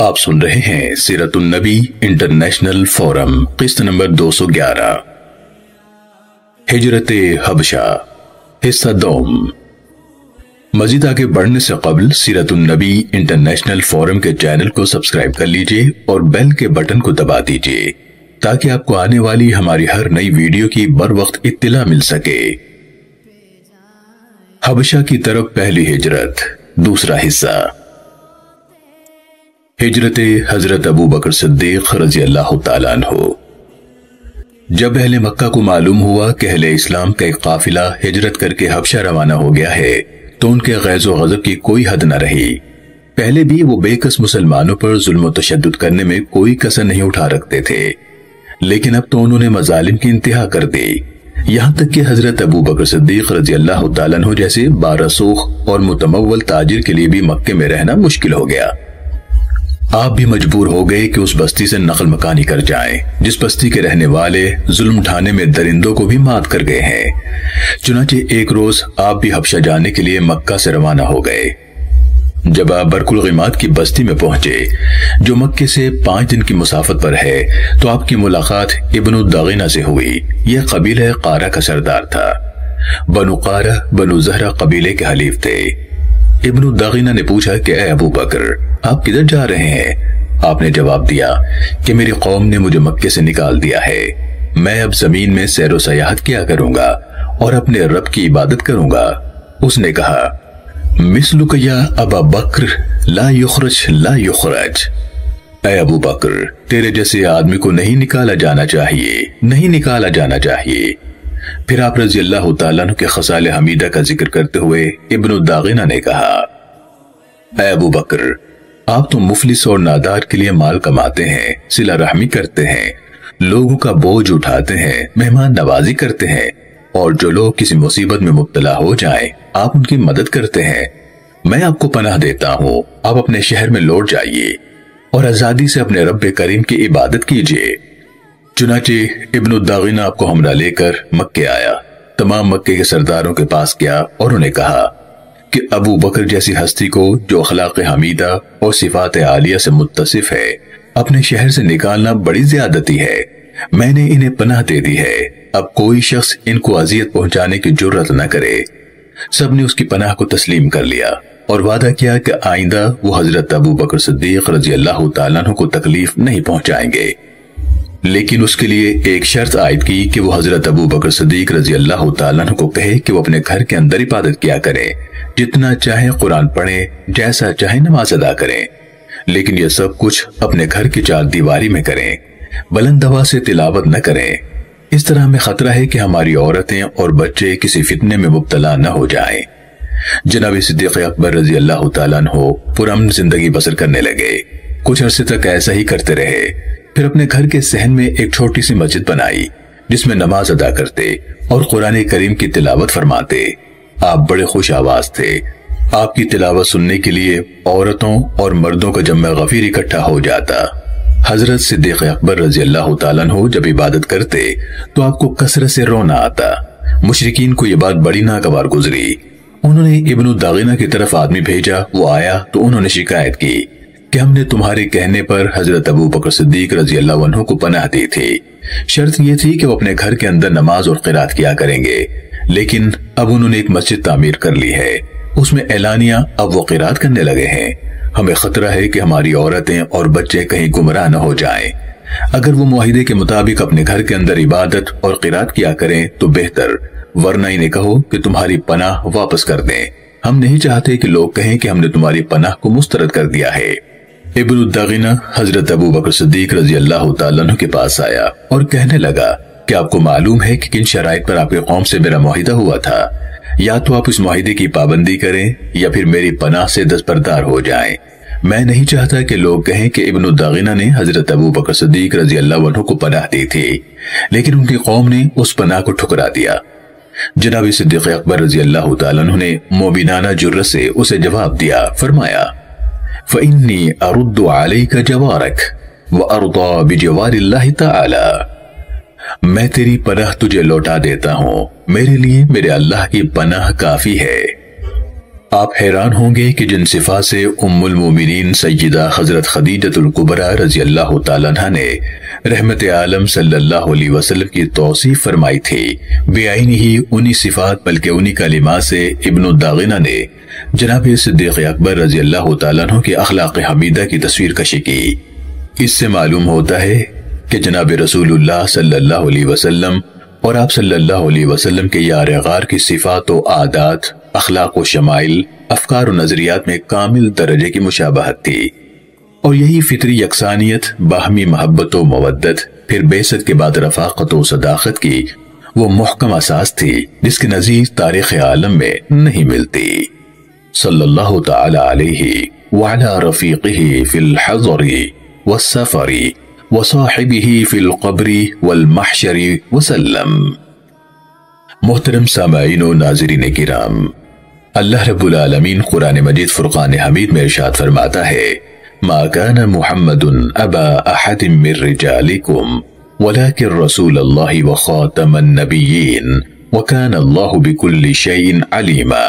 آپ سن رہے ہیں سیرت النبی انٹرنیشنل فورم قسط نمبر 211 ہجرت حبشہ حصہ دوم۔ مزید آگے بڑھنے سے قبل سیرت النبی انٹرنیشنل فورم کے چینل کو سبسکرائب کر لیجئے اور بیل کے بٹن کو دبا دیجئے تاکہ آپ کو آنے والی ہماری ہر نئی ویڈیو کی بر وقت اطلاع مل سکے۔ حبشہ کی طرف پہلی ہجرت، دوسرا حصہ۔ ہجرت حضرت ابو بکر صدیق رضی اللہ تعالیٰ عنہ۔ جب اہل مکہ کو معلوم ہوا کہ اہل اسلام کا ایک قافلہ ہجرت کر کے حبشہ روانہ ہو گیا ہے تو ان کے غیظ و غضب کی کوئی حد نہ رہی۔ پہلے بھی وہ بے کس مسلمانوں پر ظلم و تشدد کرنے میں کوئی کسر نہیں اٹھا رکھتے تھے، لیکن اب تو انہوں نے مظالم کی انتہا کر دی، یہاں تک کہ حضرت ابو بکر صدیق رضی اللہ تعالیٰ عنہ جیسے بارسوخ اور متمول تاجر کے لیے بھی مکے میں رہنا مشکل ہو گیا۔ آپ بھی مجبور ہو گئے کہ اس بستی سے نقل مکانی کر جائیں جس بستی کے رہنے والے ظلم ڈھانے میں درندوں کو بھی مات کر گئے ہیں۔ چنانچہ ایک روز آپ بھی حبشہ جانے کے لیے مکہ سے روانہ ہو گئے۔ جب آپ برق الغماد کی بستی میں پہنچے جو مکے سے 5 دن کی مسافت پر ہے تو آپ کی ملاقات ابن الدغینہ سے ہوئی۔ یہ قبیلہ قارہ کا سردار تھا۔ بنو قارہ بنو زہرہ قبیلے کے حلیف تھے۔ ابن الدغینہ نے پوچھا کہ اے ابو بکر، آپ کدھر جا رہے ہیں؟ آپ نے جواب دیا کہ میری قوم نے مجھے مکے سے نکال دیا ہے، میں اب زمین میں سیر و سیاحت کیا کروں گا اور اپنے رب کی عبادت کروں گا۔ اس نے کہا مثلک یا ابا بکر لا یخرج لا یخرج، اے ابو بکر تیرے جیسے آدمی کو نہیں نکالا جانا چاہیے، نہیں نکالا جانا چاہیے۔ پھر آپ رضی اللہ تعالیٰ عنہ کے خصال حمیدہ کا ذکر کرتے ہوئے ابن الداغینہ نے کہا اے ابو بکر، آپ تو مفلس اور نادار کے لیے مال کماتے ہیں، صلہ رحمی کرتے ہیں، لوگوں کا بوجھ اٹھاتے ہیں، مہمان نوازی کرتے ہیں، اور جو لوگ کسی مصیبت میں مبتلا ہو جائیں آپ ان کی مدد کرتے ہیں۔ میں آپ کو پناہ دیتا ہوں، آپ اپنے شہر میں لوٹ جائیے اور آزادی سے اپنے رب کریم کی عبادت کیجیے۔ چنانچہ ابن الداغینہ آپ کو ہمراہ لے کر مکے آیا، تمام مکے کے سرداروں کے پاس گیا اور انہیں کہا کہ ابو بکر جیسی ہستی کو جو اخلاق حمیدہ اور صفات عالیہ سے متصف ہے اپنے شہر سے نکالنا بڑی زیادتی ہے۔ میں نے انہیں پناہ دے دی ہے، اب کوئی شخص ان کو اذیت پہنچانے کی جرات نہ کرے۔ سب نے اس کی پناہ کو تسلیم کر لیا اور وعدہ کیا کہ آئندہ وہ حضرت ابو بکر صدیق رضی اللہ تعالیٰ عنہ کو تکلیف نہیں پہنچائیں گے، لیکن اس کے لیے ایک شرط عائد کی کہ وہ حضرت ابو بکر صدیق رضی اللہ تعالیٰ عنہ کو کہے کہ وہ اپنے گھر کے اندر عبادت کیا کریں، جتنا چاہے قرآن پڑھیں، جیسا چاہے نماز ادا کریں، لیکن یہ سب کچھ اپنے گھر کی 4 دیواری میں کریں، بلند آواز سے تلاوت نہ کریں۔ اس طرح ہمیں خطرہ ہے کہ ہماری عورتیں اور بچے کسی فتنے میں مبتلا نہ ہو جائیں۔ جناب صدیق اکبر رضی اللہ تعالیٰ عنہ پرامن زندگی بسر کرنے لگے۔ کچھ عرصے تک ایسا ہی کرتے رہے، پھر اپنے گھر کے صحن میں ایک چھوٹی سی مسجد بنائی جس میں نماز ادا کرتے اور قرآن کریم کی تلاوت فرماتے۔ آپ بڑے خوش آواز تھے، آپ کی تلاوت سننے کے لیے عورتوں اور مردوں کا جمع غفیر اکٹھا ہو جاتا۔ حضرت صدیق اکبر رضی اللہ تعالیٰ عنہ جب عبادت کرتے تو آپ کو کثرت سے رونا آتا۔ مشرکین کو یہ بات بڑی ناگوار گزری، انہوں نے ابن الداغینہ کی طرف آدمی بھیجا، وہ آیا تو انہوں نے شکایت کی کہ ہم نے تمہارے کہنے پر حضرت ابو بکر صدیق رضی اللہ عنہ کو پناہ دی تھی، شرط یہ تھی کہ وہ اپنے گھر کے اندر نماز اور قرات کیا کریں گے، لیکن اب انہوں نے ایک مسجد تعمیر کر لی ہے، اس میں اعلانیہ اب وہ قرات کرنے لگے ہیں۔ ہمیں خطرہ ہے کہ ہماری عورتیں اور بچے کہیں گمراہ نہ ہو جائیں۔ اگر وہ معاہدے کے مطابق اپنے گھر کے اندر عبادت اور قرات کیا کریں تو بہتر، ورنہ انہیں کہو کہ تمہاری پناہ واپس کر دیں۔ ہم نہیں چاہتے کہ لوگ کہیں کہ ہم نے تمہاری پناہ کو مسترد کر دیا ہے۔ ابن الداغینہ حضرت ابو بکر صدیق رضی اللہ تعالیٰ عنہ کے پاس آیا اور کہنے لگا کہ آپ کو معلوم ہے کہ کن شرائط پر آپ کی قوم سے میرا معاہدہ ہوا تھا، یا تو آپ اس معاہدے کی پابندی کریں یا پھر میری پناہ سے دستبردار ہو جائیں۔ میں نہیں چاہتا کہ لوگ کہیں کہ ابن الداغینہ نے حضرت ابو بکر صدیق رضی اللہ عنہ کو پناہ دی تھی، لیکن ان کی قوم نے اس پناہ کو ٹھکرا دیا۔ جناب صدیق اکبر رضی اللہ تعالیٰ عنہ نے مومنانہ جرأت سے اسے جواب دیا، فرمایا فَإِنِّي أَرُدُّ عَلَيْكَ جَوَارَكَ وَأَرْضَى بِجَوَارِ اللَّهِ تَعَالَى، میں تیری پناہ تجھے لوٹا دیتا ہوں، میرے لیے میرے اللہ کی پناہ کافی ہے۔ آپ حیران ہوں گے کہ جن صفات سے ام المومنین سیدہ حضرت خدیجۃ الکبریٰ رضی اللہ تعالیٰ عنہا نے رحمت عالم صلی اللہ علیہ وسلم کی توصیف فرمائی تھی، بے آئینی ہی انہی صفات بلکہ انہی کلمات سے ابن الداغنہ نے جناب صدیق اکبر رضی اللہ تعالیٰ عنہ کے اخلاق حمیدہ کی تصویر کشی کی۔ اس سے معلوم ہوتا ہے کہ جناب رسول اللہ صلی اللہ علیہ وسلم اور آپ صلی اللہ علیہ وسلم کے یار غار کی صفات و عادات، اخلاق و شمائل، افکار و نظریات میں کامل درجے کی مشابہت تھی، اور یہی فطری یکسانیت، باہمی محبت و مودت، پھر بعثت کے بعد رفاقت و صداقت کی وہ محکم اساس تھی جس کے نظیر تاریخ عالم میں نہیں ملتی۔ صلی اللہ تعالی علیہ وعلی رفیقہ فی الحضر والسفر وصاحبہ فی القبر والمحشر وسلم۔ محترم سامعین و ناظرین کرام، اللہ رب العالمین قرآن مجید فرقان حمید میں ارشاد فرماتا ہے، ما كان محمد ابا احد من رجالکم ولكن رسول اللہ وخاتم النبیین وكان اللہ بكل شیء علیما۔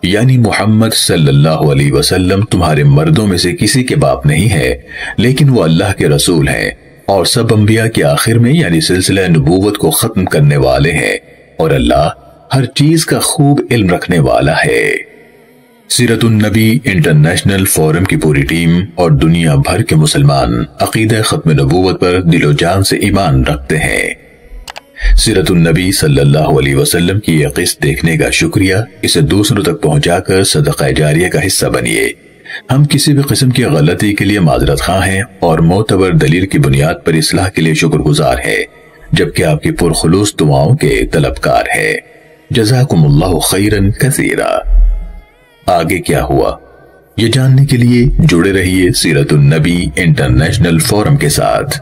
یعنی محمد صلی اللہ علیہ وسلم تمہارے مردوں میں سے کسی کے باپ نہیں ہے، لیکن وہ اللہ کے رسول ہیں اور سب انبیاء کے آخر میں یعنی سلسلہ نبوت کو ختم کرنے والے ہیں، اور اللہ ہر چیز کا خوب علم رکھنے والا ہے۔ سیرت النبی انٹرنیشنل فورم کی پوری ٹیم اور دنیا بھر کے مسلمان عقیدہ ختم نبوت پر دل و جان سے ایمان رکھتے ہیں۔ سیرت النبی صلی اللہ علیہ وسلم کی یہ قسط دیکھنے کا شکریہ، اسے دوسروں تک پہنچا کر صدقہ جاریہ کا حصہ بنیے۔ ہم کسی بھی قسم کی غلطی کے لیے معذرت خواہ ہیں اور معتبر دلیل کی بنیاد پر اصلاح کے لیے شکر گزار ہے، جبکہ آپ کی پرخلوص دعاؤں کے طلبکار ہے۔ جزاکم اللہ خیرا کثیرا۔ آگے کیا ہوا یہ جاننے کے لیے جڑے رہیے سیرت النبی انٹرنیشنل فورم کے ساتھ۔